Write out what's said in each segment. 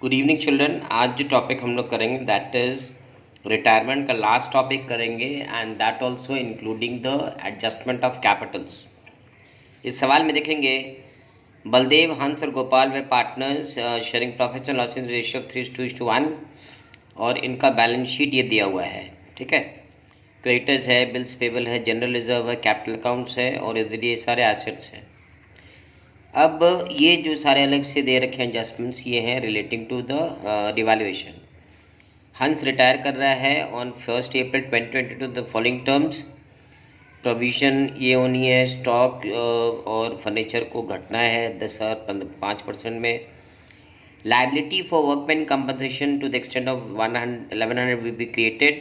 Good evening children. आज जो topic हम लोग करेंगे दैट इज़ रिटायरमेंट का लास्ट टॉपिक करेंगे and that also including the adjustment of capitals. इस सवाल में देखेंगे बलदेव, हंस और गोपाल वे partners sharing profits and loss in ratio of 3:1 और इनका बैलेंस शीट ये दिया हुआ है। ठीक है, क्रेडिटर्स है, बिल्स पेबल है, जनरल रिजर्व है, कैपिटल अकाउंट्स है और इधर ये सारे एसेट्स हैं। अब ये जो सारे अलग से दे रखे हैं एडजस्टमेंट्स, ये हैं रिलेटिंग टू द रिवैल्यूएशन। हंस रिटायर कर रहा है on 1 April 2022 the following terms. Provision ये होनी है स्टॉक और फर्नीचर को घटना है 5% में। Liability for workman compensation to the extent of 1100 will be created.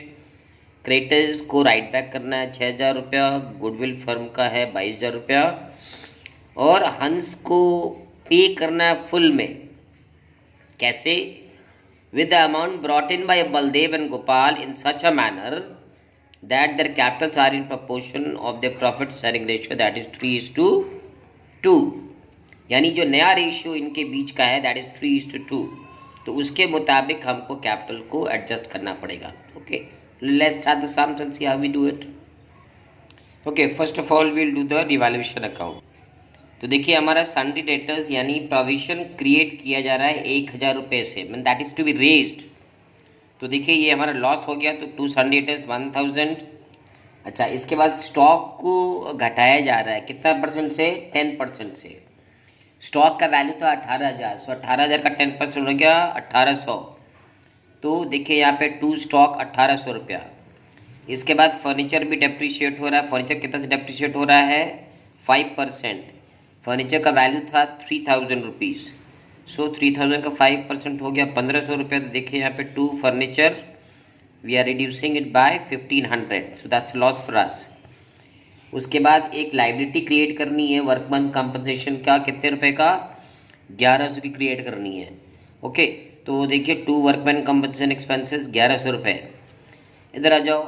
Creditors को राइट बैक करना है 6000 रुपया। गुडविल फर्म का है 22,000 रुपया और हंस को पे करना है फुल में। कैसे? With the amount brought in by Baldev and Gopal in such a manner that their capitals are in proportion of the profit sharing ratio that is 3:2। यानी जो नया रेशियो इनके बीच का है दैट इज 3:2, तो उसके मुताबिक हमको कैपिटल को एडजस्ट करना पड़ेगा। Okay, let's start the sums and see how we do it. Okay, first of all we'll do the revaluation account. तो देखिए हमारा सन्ड्री डेटर्स यानी प्रोविजन क्रिएट किया जा रहा है 1000 रुपये से, mean that is to be raised. तो देखिए ये हमारा लॉस हो गया, तो टू सन्ड्री डेटर्स 1000। अच्छा, इसके बाद स्टॉक को घटाया जा रहा है कितना परसेंट से? 10% से। स्टॉक का वैल्यू था 18,000, सो 18,000 का 10% हो गया 1800। तो देखिए यहाँ पे टू स्टॉक 1800 रुपया। इसके बाद फर्नीचर भी डेप्रिशिएट हो रहा है। फर्नीचर कितना से डेप्रिशिएट हो रहा है? 5%। फर्नीचर का वैल्यू था 3000 रुपीज़, सो 3000 का 5% हो गया 1500 रुपये। तो देखिए यहाँ पे to furniture we are reducing it by 1500, so that's loss for us. उसके बाद एक लाइबिलिटी क्रिएट करनी है वर्कमैन कंपनसेशन का, कितने रुपए का? 1100 की क्रिएट करनी है। ओके, तो देखिए टू वर्कमैन कंपनसेशन एक्सपेंसेस 1100 रुपये। इधर आ जाओ,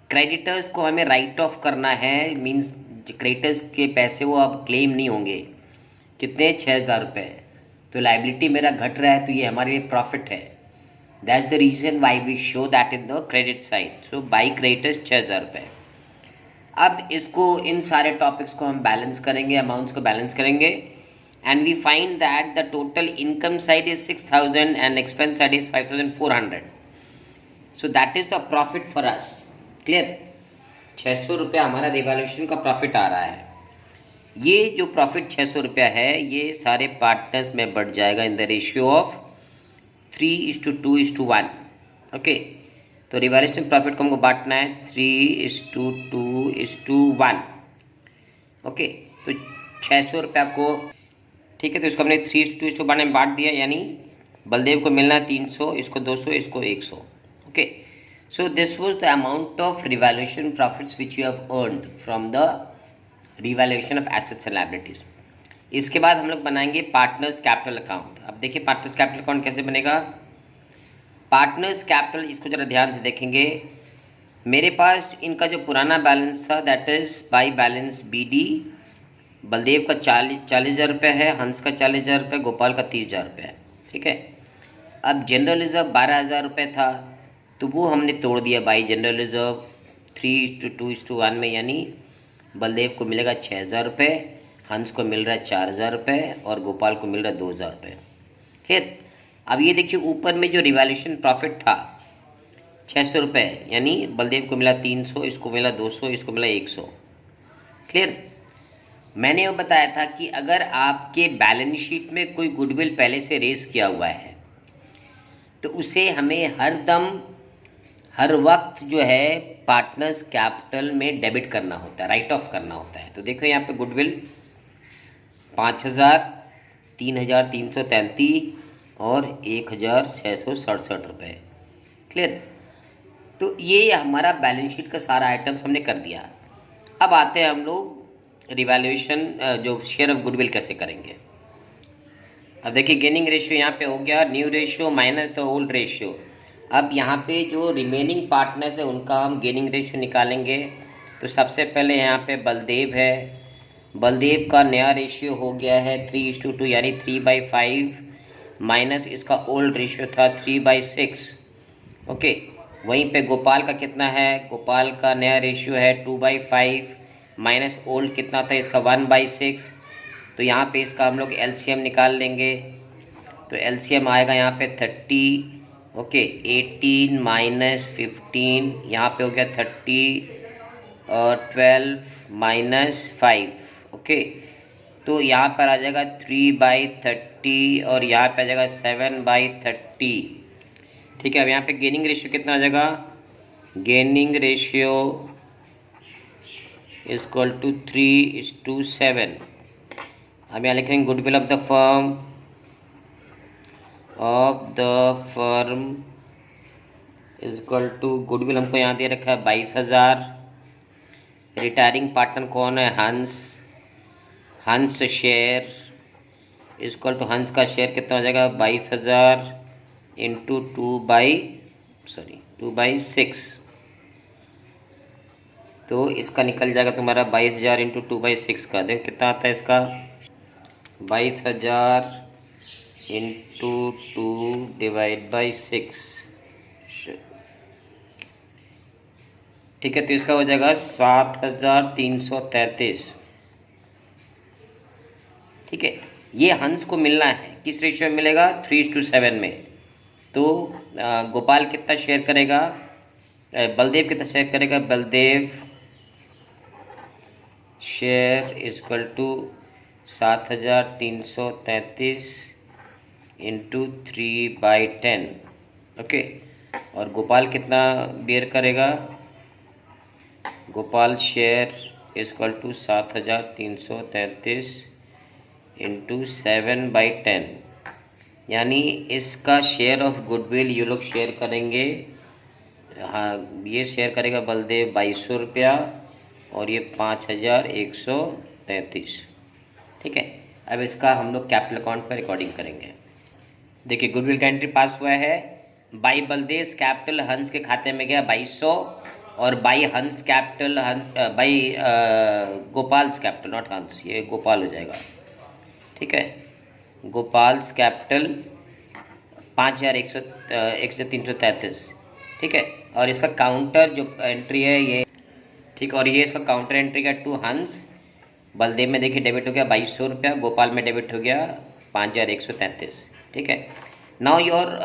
क्रेडिटर्स को हमें राइट ऑफ करना है, मीन्स क्रेडिटर्स के पैसे वो अब क्लेम नहीं होंगे। कितने? 6000 रुपये। तो लाइबिलिटी मेरा घट रहा है, तो ये हमारे लिए प्रॉफिट है। That's the reason why we show that in the credit side. So by creditors 6000 रुपये। अब इसको, इन सारे टॉपिक्स को हम बैलेंस करेंगे, अमाउंट्स को बैलेंस करेंगे and we find that the total income side is 6000 and expense side is 5400। So that is the profit for us. Clear? 600 रुपया हमारा रिवैल्यूएशन का प्रॉफिट आ रहा है। ये जो प्रॉफिट 600 रुपया है ये सारे पार्टनर्स में बढ़ जाएगा in the ratio of 3:2:1। Okay, तो रिवैल्यूएशन प्रॉफिट को हमको बांटना है 3:2:1। ओके, तो 600 रुपया को, ठीक है, तो इसको हमने 3:2:1 में बांट दिया, यानी बलदेव को मिलना है 300, इसको 200, इसको 100। Okay, so this was the amount of revaluation profits which you have earned from the revaluation of assets and liabilities. इसके बाद हम लोग बनाएंगे पार्टनर्स कैपिटल अकाउंट। अब देखिए पार्टनर्स कैपिटल अकाउंट कैसे बनेगा। पार्टनर्स कैपिटल, इसको ज़रा ध्यान से देखेंगे। मेरे पास इनका जो पुराना बैलेंस था that is by balance BD। Baldev का 40,000 रुपये है, हंस का 40,000 रुपये, गोपाल का 30,000 रुपये है। ठीक है, अब जनरल रिजर्व 12,000 रुपये था, तो वो हमने तोड़ दिया बाई जनरल रिजर्व 3:2:1 में, यानी बलदेव को मिलेगा 6,000 रुपये, हंस को मिल रहा है 4,000 रुपये और गोपाल को मिल रहा है 2,000 रुपये। ठीक, अब ये देखिए ऊपर में जो रिवैल्यूएशन प्रॉफिट था 600 रुपये, यानी बलदेव को मिला 300, इसको मिला 200, इसको मिला 100। क्लियर? मैंने वो बताया था कि अगर आपके बैलेंस शीट में कोई गुडविल पहले से रेज किया हुआ है तो उसे हमें हर वक्त जो है पार्टनर्स कैपिटल में डेबिट करना होता है, राइट ऑफ करना होता है। तो देखो यहाँ पे गुडविल 5,000, 3,333 और 1,667 रुपये। क्लियर? तो ये हमारा बैलेंस शीट का सारा आइटम्स हमने कर दिया। अब आते हैं हम लोग रिवैल्यूएशन, जो शेयर ऑफ गुडविल कैसे करेंगे। अब देखिए गेनिंग रेशियो यहाँ पे हो गया, new ratio minus the old ratio. अब यहाँ पे जो रिमेनिंग पार्टनर्स है उनका हम गेनिंग रेशियो निकालेंगे। तो सबसे पहले यहाँ पे बलदेव है, बलदेव का नया रेशियो हो गया है 3:2, यानी 3/5। माइनस इसका ओल्ड रेशियो था 3/6। ओके, वहीं पे गोपाल का कितना है, गोपाल का नया रेशियो है 2/5 माइनस ओल्ड कितना था इसका 1/6। तो यहाँ पे इसका हम लोग एलसीएम निकाल लेंगे। तो एलसीएम आएगा यहाँ पे 30। ओके, 18 माइनस 15 यहाँ पे हो गया 30 और 12 माइनस 5। ओके, तो यहाँ पर आ जाएगा 3/30 और यहाँ पे आ जाएगा 7/30। ठीक है, अब यहाँ पे गेनिंग रेशियो कितना आ जाएगा, gaining ratio is equal to 3:7। अब यहाँ लिखेंगे goodwill of the firm is equal to, goodwill हमको यहाँ दे रखा है 22,000। रिटायरिंग पार्टनर कौन है, हंस शेयर इज इक्वल टू, हंस का शेयर कितना हो जाएगा 22,000 इंटू 2/6। तो इसका निकल जाएगा तुम्हारा 22,000 इंटू 2/6 का, देखो कितना आता है इसका 22,000 इंटू 2/6। ठीक है, तो इसका हो जाएगा 7,333। ठीक है, ये हंस को मिलना है, किस रेशियो में मिलेगा, 3:7 में। तो गोपाल कितना शेयर करेगा, बलदेव कितना शेयर करेगा, Baldev share is equal to 7,333 into 3/10। Okay, और गोपाल कितना बेयर करेगा, Gopal share is equal to 7,333 into 7/10, यानी इसका शेयर ऑफ गुडविल ये लोग शेयर करेंगे। हाँ, ये शेयर करेगा बलदेव 2200 रुपया और ये 5,133। ठीक है, अब इसका हम लोग कैपिटल अकाउंट पर रिकॉर्डिंग करेंगे। देखिए, गुडविल का एंट्री पास हुआ है, बाई बलदेव कैपिटल हंस के खाते में गया 2200 और बाई हंस कैपिटल बाई गोपाल्स कैपिटल, नॉट हंस, ये गोपाल हो जाएगा। ठीक है, गोपाल्स कैपिटल 5,333। ठीक है, और इसका काउंटर जो एंट्री है ये, ठीक, और ये इसका काउंटर एंट्री का टू हंस, बलदेव में देखिए डेबिट हो गया 2200 रुपया, गोपाल में डेबिट हो गया 5,133। ठीक है, now your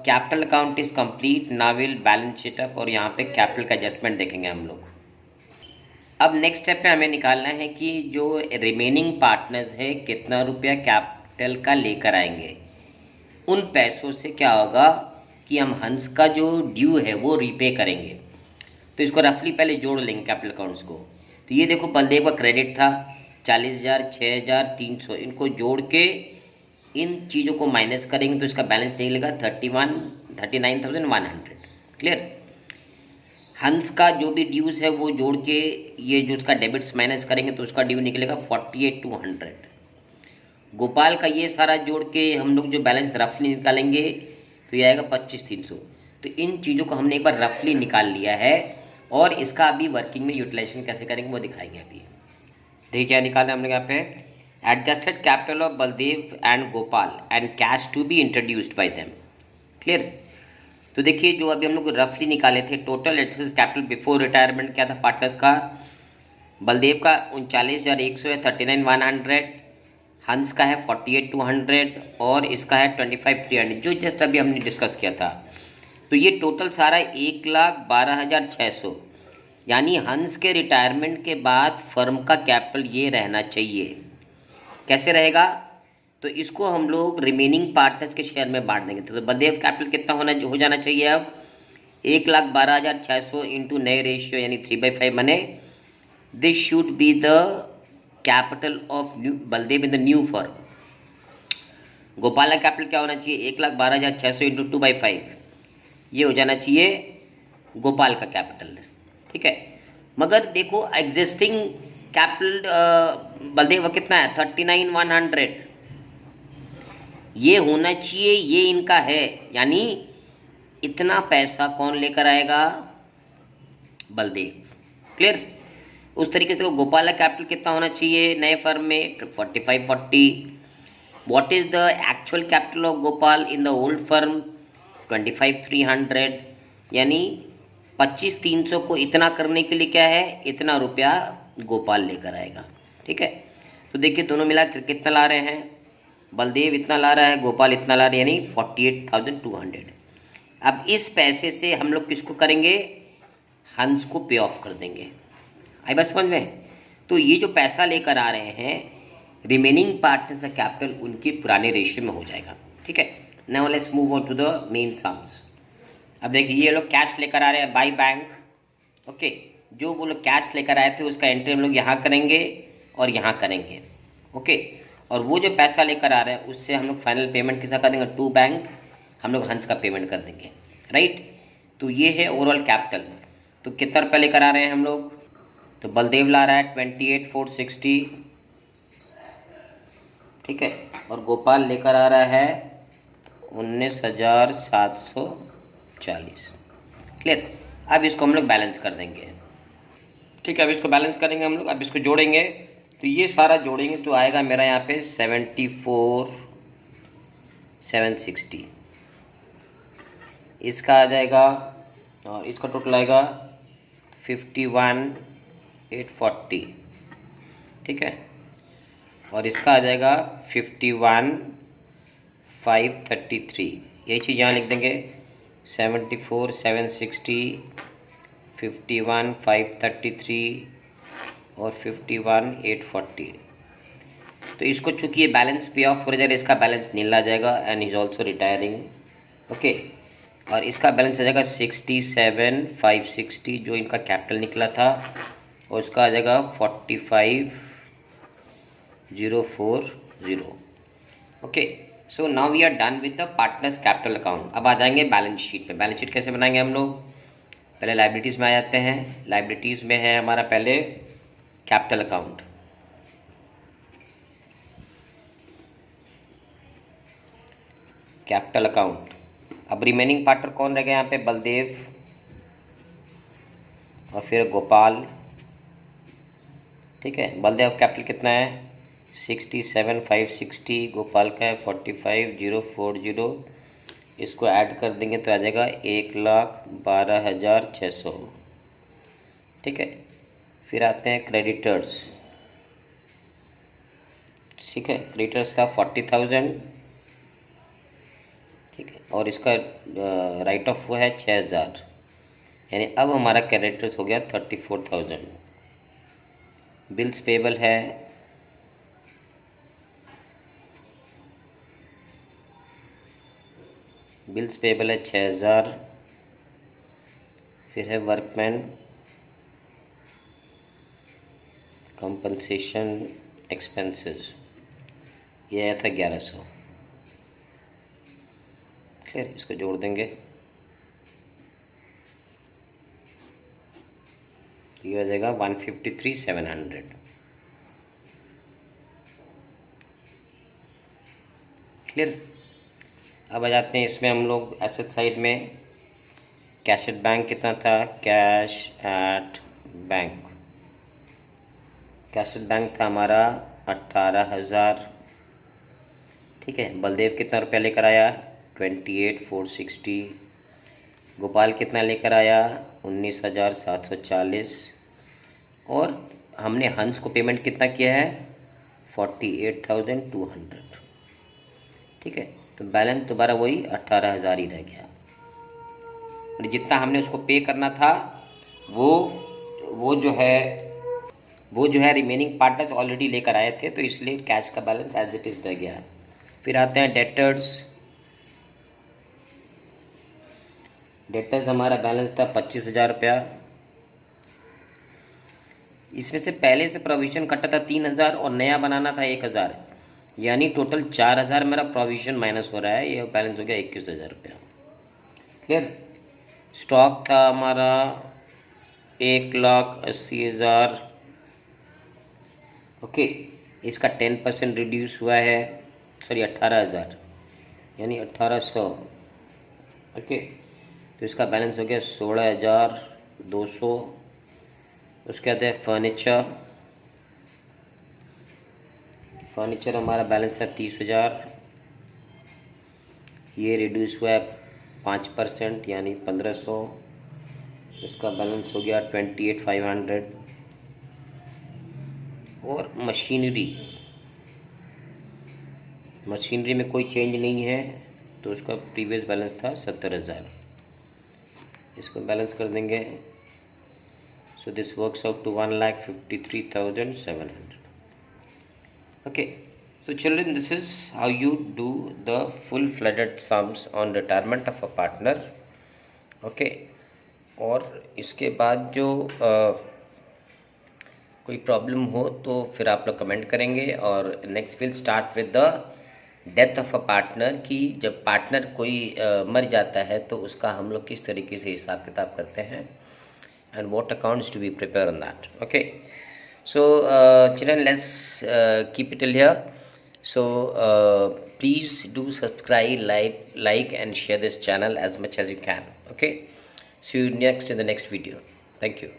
capital account is complete, now will balance sheet up, और यहाँ पे कैपिटल का एडजस्टमेंट देखेंगे हम लोग। अब नेक्स्ट स्टेप पे हमें निकालना है कि जो रिमेनिंग पार्टनर्स है कितना रुपया कैपिटल का लेकर आएंगे। उन पैसों से क्या होगा कि हम हंस का जो ड्यू है वो रीपे करेंगे। तो इसको रफली पहले जोड़ लेंगे कैपिटल अकाउंट्स को। तो ये देखो, बलदेव का क्रेडिट था 40,000, 6,300, इनको जोड़ के इन चीज़ों को माइनस करेंगे तो इसका बैलेंस निकलेगा 39,100। क्लियर, हंस का जो भी ड्यूज़ है वो जोड़ के ये जो उसका डेबिट्स माइनस करेंगे तो उसका ड्यू निकलेगा 48,200। गोपाल का ये सारा जोड़ के हम लोग जो बैलेंस रफली निकालेंगे तो ये आएगा 25,300। तो इन चीज़ों को हमने एक बार रफली निकाल लिया है और इसका अभी वर्किंग में यूटिलाइजेशन कैसे करेंगे वो दिखाएंगे अभी। देखिए क्या निकाला हमने यहाँ पे, adjusted capital of Baldev and Gopal and cash to be introduced by them. Clear, तो देखिए जो अभी हम लोग रफली निकाले थे, total adjusted capital before retirement क्या था पार्टनर्स का, बलदेव का 39,100 है 39,100, हंस का है 48,200 और इसका है 25,300 जो जस्ट अभी हमने डिस्कस किया था। तो ये टोटल सारा 1,12,600, यानी हंस के रिटायरमेंट के बाद फर्म का कैपिटल ये रहना चाहिए। कैसे रहेगा, तो इसको हम लोग रिमेनिंग पार्टनर्स के शेयर में बांट देंगे। तो बलदेव कैपिटल कितना हो जाना चाहिए, अब 1,12,600 इंटू नए रेशियो यानी 3/5 बने। This should be the capital of Baldev in the new firm. Gopal का कैपिटल क्या होना चाहिए, 1,12,600 इंटू 2/5, ये हो जाना चाहिए गोपाल का कैपिटल। ठीक है, मगर देखो एग्जिस्टिंग कैपिटल बलदेव का कितना है 39,100, ये होना चाहिए, ये इनका है, यानी इतना पैसा कौन लेकर आएगा, बलदेव। क्लियर, उस तरीके से गोपाल का कैपिटल कितना होना चाहिए नए फर्म में 45,40, what is the actual capital of Gopal in the old firm 25,300, यानी 25,300 को इतना करने के लिए क्या है, इतना रुपया गोपाल लेकर आएगा। ठीक है, तो देखिए दोनों मिला कितना ला रहे हैं, बलदेव इतना ला रहा है, गोपाल इतना ला रहा है, यानी 48,200। अब इस पैसे से हम लोग किसको करेंगे, हंस को पे ऑफ कर देंगे। आई बात समझ में? तो ये जो पैसा लेकर आ रहे हैं, रिमेनिंग पार्टनर्स द कैपिटल उनकी पुराने रेशियो में हो जाएगा। ठीक है, now let's move on to the main sums. अब देखिए ये लोग कैश लेकर आ रहे हैं बाय बैंक। ओके, जो वो लोग कैश लेकर आए थे उसका एंट्री हम लोग यहाँ करेंगे और यहाँ करेंगे। ओके, और वो जो पैसा लेकर आ रहे हैं उससे हम लोग फाइनल पेमेंट किसा कर देंगे, टू बैंक हम लोग हंस का पेमेंट कर देंगे। राइट, तो ये है ओवरऑल कैपिटल। तो कितना रुपया लेकर आ रहे हैं हम लोग, तो बलदेव ला रहा है 28,460। ठीक है, और गोपाल लेकर आ रहा है 19,740। क्लियर, अब इसको हम लोग बैलेंस कर देंगे। ठीक है, अब इसको बैलेंस करेंगे हम लोग। अब इसको जोड़ेंगे, तो ये सारा जोड़ेंगे तो आएगा मेरा यहाँ पे 74,760। इसका आ जाएगा और इसका टोटल आएगा 51,840। ठीक है, और इसका आ जाएगा 51,533। यही चीज़ यहाँ लिख देंगे, 74,760, 51,533 और 51,840। तो इसको चूंकि ये बैलेंस पे ऑफ हो जाएगा, इसका बैलेंस नील आ जाएगा and is also retiring. Okay, और इसका बैलेंस आ जाएगा 67,560 जो इनका कैपिटल निकला था, और उसका आ जाएगा 45,040। Okay, so now we are done with the partners capital account. अब आ जाएंगे बैलेंस शीट में। बैलेंस शीट कैसे बनाएंगे हम लोग, पहले लाइबिलिटीज़ में आ जाते हैं। लाइबिलिटीज़ में है हमारा पहले कैपिटल अकाउंट। कैपिटल अकाउंट, अब रिमेनिंग पार्टनर कौन रह गया यहाँ पे, बलदेव और फिर गोपाल। ठीक है, बलदेव कैपिटल कितना है 67,560, गोपाल का है 45,040। इसको ऐड कर देंगे तो आ जाएगा 1,12,600। ठीक है, फिर आते हैं क्रेडिटर्स। ठीक है, क्रेडिटर्स था 40,000। ठीक है, और इसका राइट ऑफ वो है 6,000, यानी अब हमारा क्रेडिटर्स हो गया 34,000। बिल्स पेबल है बिल्स पेबल है 6,000। फिर है वर्कमैन कंपनसेशन एक्सपेंसेस, ये आया था 1100। क्लियर, इसको जोड़ देंगे, ये आ जाएगा 153,700। क्लियर, अब आ जाते हैं इसमें हम लोग एसेट साइड में। कैश एट बैंक कितना था, cash at bank, cash at bank था हमारा 18,000। ठीक है, बलदेव कितना रुपया लेकर आया 28,460। गोपाल कितना लेकर आया 19,740। और हमने हंस को पेमेंट कितना किया है 48,200। ठीक है, तो बैलेंस दोबारा वही 18,000 ही रह गया। जितना हमने उसको पे करना था वो जो है रिमेनिंग पार्टनर्स ऑलरेडी लेकर आए थे, तो इसलिए कैश का बैलेंस एज इट इज रह गया। फिर आते हैं डेटर्स। डेटर्स हमारा बैलेंस था 25,000 रुपया। इसमें से पहले से प्रोविजन कटा था 3,000 और नया बनाना था 1,000, यानी टोटल 4,000 मेरा प्रोविजन माइनस हो रहा है। ये बैलेंस हो गया 21,000 रुपया। क्लियर, स्टॉक था हमारा 1,80,000। ओके, इसका 10% रिड्यूस हुआ है, सॉरी 18,000 यानी 1,800। ओके, तो इसका बैलेंस हो गया 16,200। उसके बाद है फर्नीचर, फर्नीचर हमारा बैलेंस है 30,000, ये रिड्यूस हुआ है 5% यानी 1500, इसका बैलेंस हो गया 28,500। और मशीनरी में कोई चेंज नहीं है, तो उसका प्रीवियस बैलेंस था 70,000। इसको बैलेंस कर देंगे, so this works out to 1,53,700। Okay, so children, this is how you do the full-fledged sums on retirement of a partner. Okay, और इसके बाद जो कोई प्रॉब्लम हो तो फिर आप लोग कमेंट करेंगे। और next will start with the death of a partner, कि जब पार्टनर कोई मर जाता है तो उसका हम लोग किस तरीके से हिसाब किताब करते हैं, and what accounts to be prepare on that. Okay, so children, let's keep it till here. So please do subscribe, like and share this channel as much as you can. Okay, see you next in the next video. Thank you.